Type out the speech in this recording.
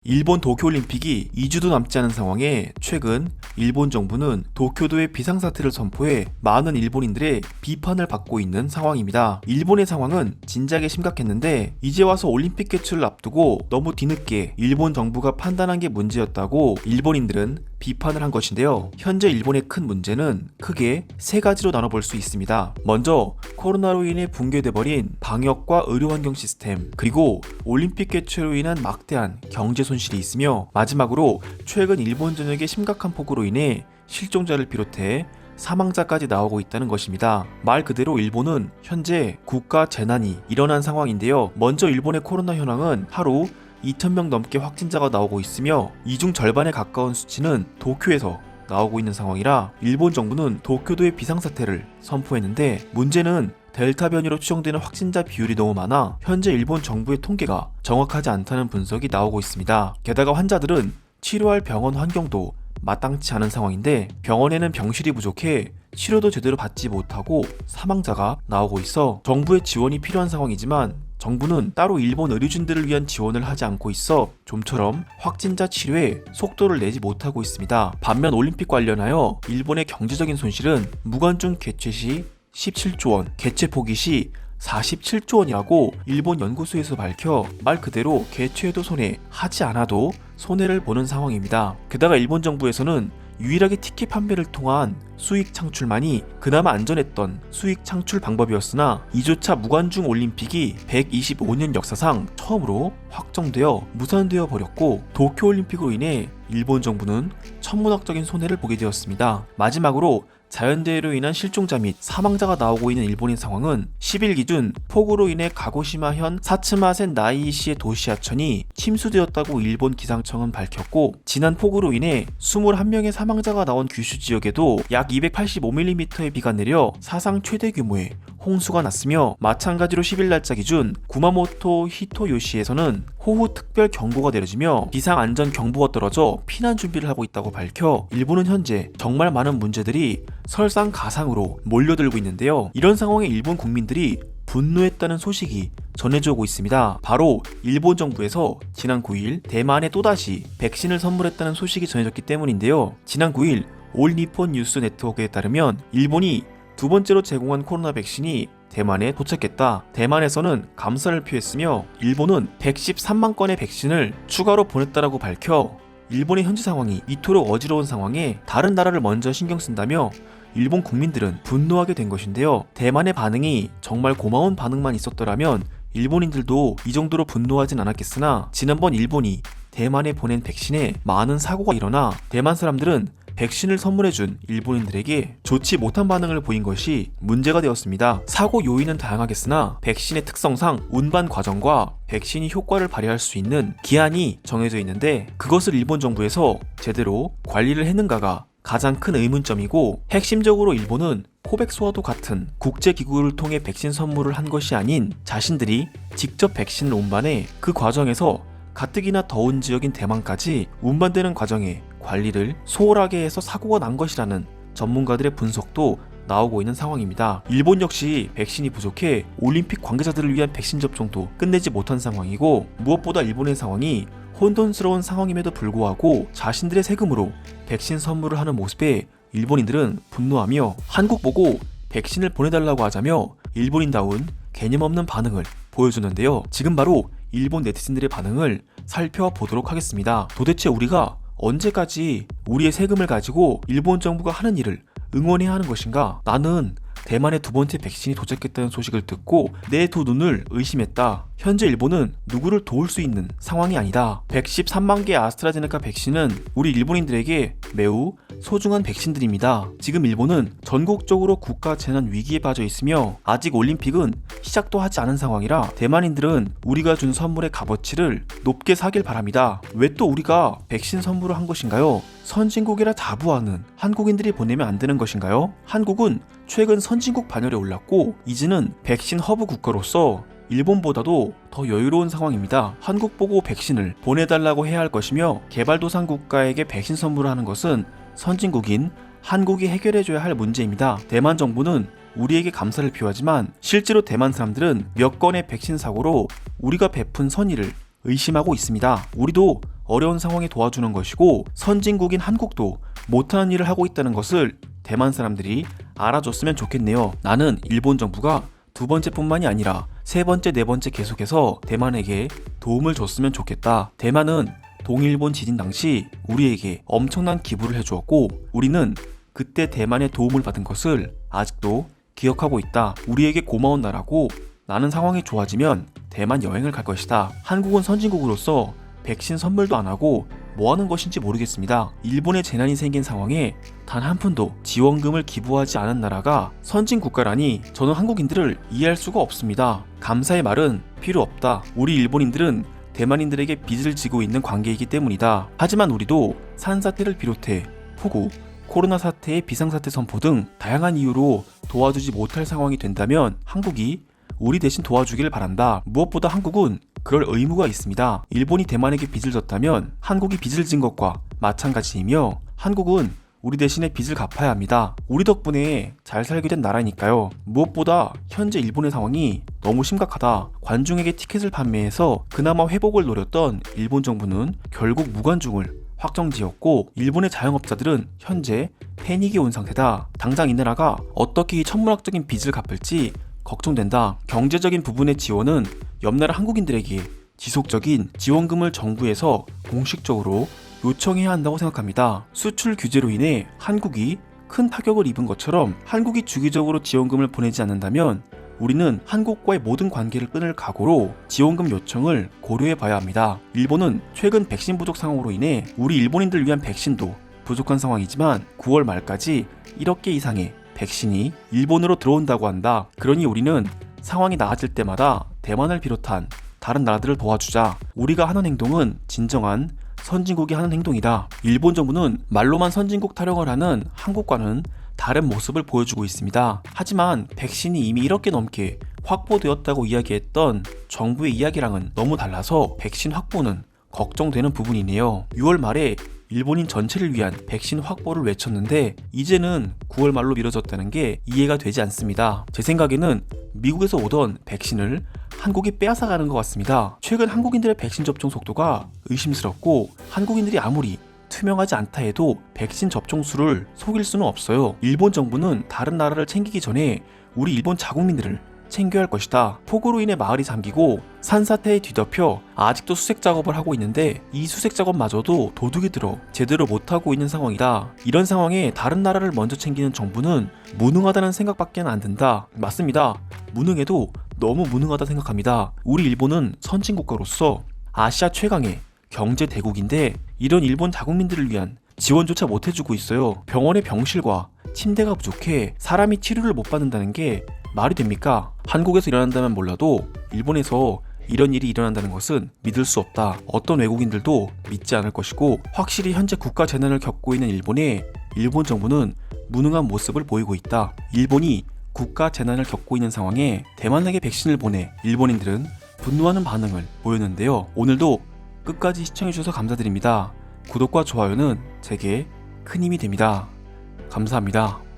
일본 도쿄올림픽이 2주도 남지 않은 상황에 최근 일본 정부는 도쿄도의 비상사태를 선포해 많은 일본인들의 비판을 받고 있는 상황입니다. 일본의 상황은 진작에 심각했는데 이제 와서 올림픽 개최를 앞두고 너무 뒤늦게 일본 정부가 판단한 게 문제였다고 일본인들은 비판을 한 것인데요. 현재 일본의 큰 문제는 크게 세 가지로 나눠볼 수 있습니다. 먼저 코로나로 인해 붕괴돼버린 방역과 의료환경 시스템, 그리고 올림픽 개최로 인한 막대한 경제 손실이 있으며, 마지막으로 최근 일본 전역의 심각한 폭우로 인해 실종자를 비롯해 사망자까지 나오고 있다는 것입니다. 말 그대로 일본은 현재 국가 재난이 일어난 상황인데요. 먼저 일본의 코로나 현황은 하루 2,000명 넘게 확진자가 나오고 있으며 이 중 절반에 가까운 수치는 도쿄에서 나오고 있는 상황이라 일본 정부는 도쿄도의 비상사태를 선포했는데, 문제는 델타 변이로 추정되는 확진자 비율이 너무 많아 현재 일본 정부의 통계가 정확하지 않다는 분석이 나오고 있습니다. 게다가 환자들은 치료할 병원 환경도 마땅치 않은 상황인데 병원에는 병실이 부족해 치료도 제대로 받지 못하고 사망자가 나오고 있어 정부의 지원이 필요한 상황이지만 정부는 따로 일본 의료진들을 위한 지원을 하지 않고 있어 좀처럼 확진자 치료에 속도를 내지 못하고 있습니다. 반면 올림픽 관련하여 일본의 경제적인 손실은 무관중 개최 시 17조 원, 개최 포기 시 47조 원이라고 일본 연구소에서 밝혀 말 그대로 개최에도 손해, 하지 않아도 손해를 보는 상황입니다. 게다가 일본 정부에서는 유일하게 티켓 판매를 통한 수익 창출만이 그나마 안전했던 수익 창출 방법이었으나 이조차 무관중 올림픽이 125년 역사상 처음으로 확정되어 무산되어 버렸고 도쿄올림픽으로 인해 일본 정부는 천문학적인 손해를 보게 되었습니다. 마지막으로 자연재해로 인한 실종자 및 사망자가 나오고 있는 일본의 상황은 10일 기준 폭우로 인해 가고시마현 사츠마센 나이시의 도시하천이 침수되었다고 일본 기상청은 밝혔고, 지난 폭우로 인해 21명의 사망자가 나온 규슈 지역에도 약 285mm의 비가 내려 사상 최대 규모의 홍수가 났으며, 마찬가지로 10일 날짜 기준 구마모토 히토요시에서는 호우 특별 경보가 내려지며 비상안전 경보가 떨어져 피난 준비를 하고 있다고 밝혀 일본은 현재 정말 많은 문제들이 설상가상으로 몰려들고 있는데요. 이런 상황에 일본 국민들이 분노했다는 소식이 전해져 오고 있습니다. 바로 일본 정부에서 지난 9일 대만에 또다시 백신을 선물했다는 소식이 전해졌기 때문인데요. 지난 9일 올 니폰 뉴스 네트워크에 따르면 일본이 두 번째로 제공한 코로나 백신이 대만에 도착했다. 대만에서는 감사를 표했으며 일본은 113만 건의 백신을 추가로 보냈다라고 밝혀 일본의 현재 상황이 이토록 어지러운 상황에 다른 나라를 먼저 신경 쓴다며 일본 국민들은 분노하게 된 것인데요. 대만의 반응이 정말 고마운 반응만 있었더라면 일본인들도 이 정도로 분노하진 않았겠으나 지난번 일본이 대만에 보낸 백신에 많은 사고가 일어나 대만 사람들은 백신을 선물해준 일본인들에게 좋지 못한 반응을 보인 것이 문제가 되었습니다. 사고 요인은 다양하겠으나 백신의 특성상 운반 과정과 백신이 효과를 발휘할 수 있는 기한이 정해져 있는데 그것을 일본 정부에서 제대로 관리를 했는가가 가장 큰 의문점이고, 핵심적으로 일본은 코백스와도 같은 국제기구를 통해 백신 선물을 한 것이 아닌 자신들이 직접 백신을 운반해 그 과정에서 가뜩이나 더운 지역인 대만까지 운반되는 과정에 관리를 소홀하게 해서 사고가 난 것이라는 전문가들의 분석도 나오고 있는 상황입니다. 일본 역시 백신이 부족해 올림픽 관계자들을 위한 백신 접종도 끝내지 못한 상황이고, 무엇보다 일본의 상황이 혼돈스러운 상황임에도 불구하고 자신들의 세금으로 백신 선물을 하는 모습에 일본인들은 분노하며 한국 보고 백신을 보내달라고 하자며 일본인다운 개념 없는 반응을 보여주는데요. 지금 바로 일본 네티즌들의 반응을 살펴보도록 하겠습니다. 도대체 우리가 언제까지 우리의 세금을 가지고 일본 정부가 하는 일을 응원해야 하는 것인가? 나는 대만의 두 번째 백신이 도착했다는 소식을 듣고 내 두 눈을 의심했다. 현재 일본은 누구를 도울 수 있는 상황이 아니다. 113만 개의 아스트라제네카 백신은 우리 일본인들에게 매우 소중한 백신들입니다. 지금 일본은 전국적으로 국가 재난 위기에 빠져 있으며 아직 올림픽은 시작도 하지 않은 상황이라 대만인들은 우리가 준 선물의 값어치를 높게 사길 바랍니다. 왜 또 우리가 백신 선물을 한 것인가요? 선진국이라 자부하는 한국인들이 보내면 안 되는 것인가요? 한국은 최근 선진국 반열에 올랐고 이제는 백신 허브 국가로서 일본보다도 더 여유로운 상황입니다. 한국 보고 백신을 보내달라고 해야 할 것이며 개발도상 국가에게 백신 선물을 하는 것은 선진국인 한국이 해결해줘야 할 문제입니다. 대만 정부는 우리에게 감사를 표하지만 실제로 대만 사람들은 몇 건의 백신 사고로 우리가 베푼 선의를 의심하고 있습니다. 우리도 어려운 상황에 도와주는 것이고 선진국인 한국도 못하는 일을 하고 있다는 것을 대만 사람들이 알아줬으면 좋겠네요. 나는 일본 정부가 두 번째뿐만이 아니라 세 번째, 네 번째 계속해서 대만에게 도움을 줬으면 좋겠다. 대만은 동일본 지진 당시 우리에게 엄청난 기부를 해주었고 우리는 그때 대만의 도움을 받은 것을 아직도 기억하고 있다. 우리에게 고마운 나라고 나는 상황이 좋아지면 대만 여행을 갈 것이다. 한국은 선진국으로서 백신 선물도 안 하고 뭐 하는 것인지 모르겠습니다. 일본에 재난이 생긴 상황에 단 한 푼도 지원금을 기부하지 않은 나라가 선진국가라니 저는 한국인들을 이해할 수가 없습니다. 감사의 말은 필요 없다. 우리 일본인들은 대만인들에게 빚을 지고 있는 관계이기 때문이다. 하지만 우리도 산사태를 비롯해 폭우, 코로나 사태의 비상사태 선포 등 다양한 이유로 도와주지 못할 상황이 된다면 한국이 우리 대신 도와주길 바란다. 무엇보다 한국은 그럴 의무가 있습니다. 일본이 대만에게 빚을 졌다면 한국이 빚을 진 것과 마찬가지이며 한국은 우리 대신에 빚을 갚아야 합니다. 우리 덕분에 잘 살게 된 나라니까요. 무엇보다 현재 일본의 상황이 너무 심각하다. 관중에게 티켓을 판매해서 그나마 회복을 노렸던 일본 정부는 결국 무관중을 확정지었고 일본의 자영업자들은 현재 패닉이 온 상태다. 당장 이 나라가 어떻게 이 천문학적인 빚을 갚을지 걱정된다. 경제적인 부분의 지원은 옆나라 한국인들에게 지속적인 지원금을 정부에서 공식적으로 요청해야 한다고 생각합니다. 수출 규제로 인해 한국이 큰 타격을 입은 것처럼 한국이 주기적으로 지원금을 보내지 않는다면 우리는 한국과의 모든 관계를 끊을 각오로 지원금 요청을 고려해 봐야 합니다. 일본은 최근 백신 부족 상황으로 인해 우리 일본인들 위한 백신도 부족한 상황이지만 9월 말까지 1억 개 이상의 백신이 일본으로 들어온다고 한다. 그러니 우리는 상황이 나아질 때마다 대만을 비롯한 다른 나라들을 도와주자. 우리가 하는 행동은 진정한 선진국이 하는 행동이다. 일본 정부는 말로만 선진국 타령을 하는 한국과는 다른 모습을 보여주고 있습니다. 하지만 백신이 이미 1억 개 넘게 확보되었다고 이야기했던 정부의 이야기랑은 너무 달라서 백신 확보는 걱정되는 부분이네요. 6월 말에 일본인 전체를 위한 백신 확보를 외쳤는데 이제는 9월 말로 미뤄졌다는 게 이해가 되지 않습니다. 제 생각에는 미국에서 오던 백신을 한국이 빼앗아가는 것 같습니다. 최근 한국인들의 백신 접종 속도가 의심스럽고 한국인들이 아무리 투명하지 않다 해도 백신 접종 수를 속일 수는 없어요. 일본 정부는 다른 나라를 챙기기 전에 우리 일본 자국민들을 챙겨야 할 것이다. 폭우로 인해 마을이 잠기고 산사태에 뒤덮여 아직도 수색 작업을 하고 있는데 이 수색 작업마저도 도둑이 들어 제대로 못하고 있는 상황이다. 이런 상황에 다른 나라를 먼저 챙기는 정부는 무능하다는 생각밖에 안 든다. 맞습니다. 무능해도 너무 무능하다 생각합니다. 우리 일본은 선진국가로서 아시아 최강의 경제 대국인데 이런 일본 자국민들을 위한 지원조차 못해주고 있어요. 병원의 병실과 침대가 부족해 사람이 치료를 못 받는다는 게 말이 됩니까? 한국에서 일어난다면 몰라도 일본에서 이런 일이 일어난다는 것은 믿을 수 없다. 어떤 외국인들도 믿지 않을 것이고 확실히 현재 국가 재난을 겪고 있는 일본에 일본 정부는 무능한 모습을 보이고 있다. 일본이 국가 재난을 겪고 있는 상황에 대만에게 백신을 보내 일본인들은 분노하는 반응을 보였는데요. 오늘도 끝까지 시청해주셔서 감사드립니다. 구독과 좋아요는 제게 큰 힘이 됩니다. 감사합니다.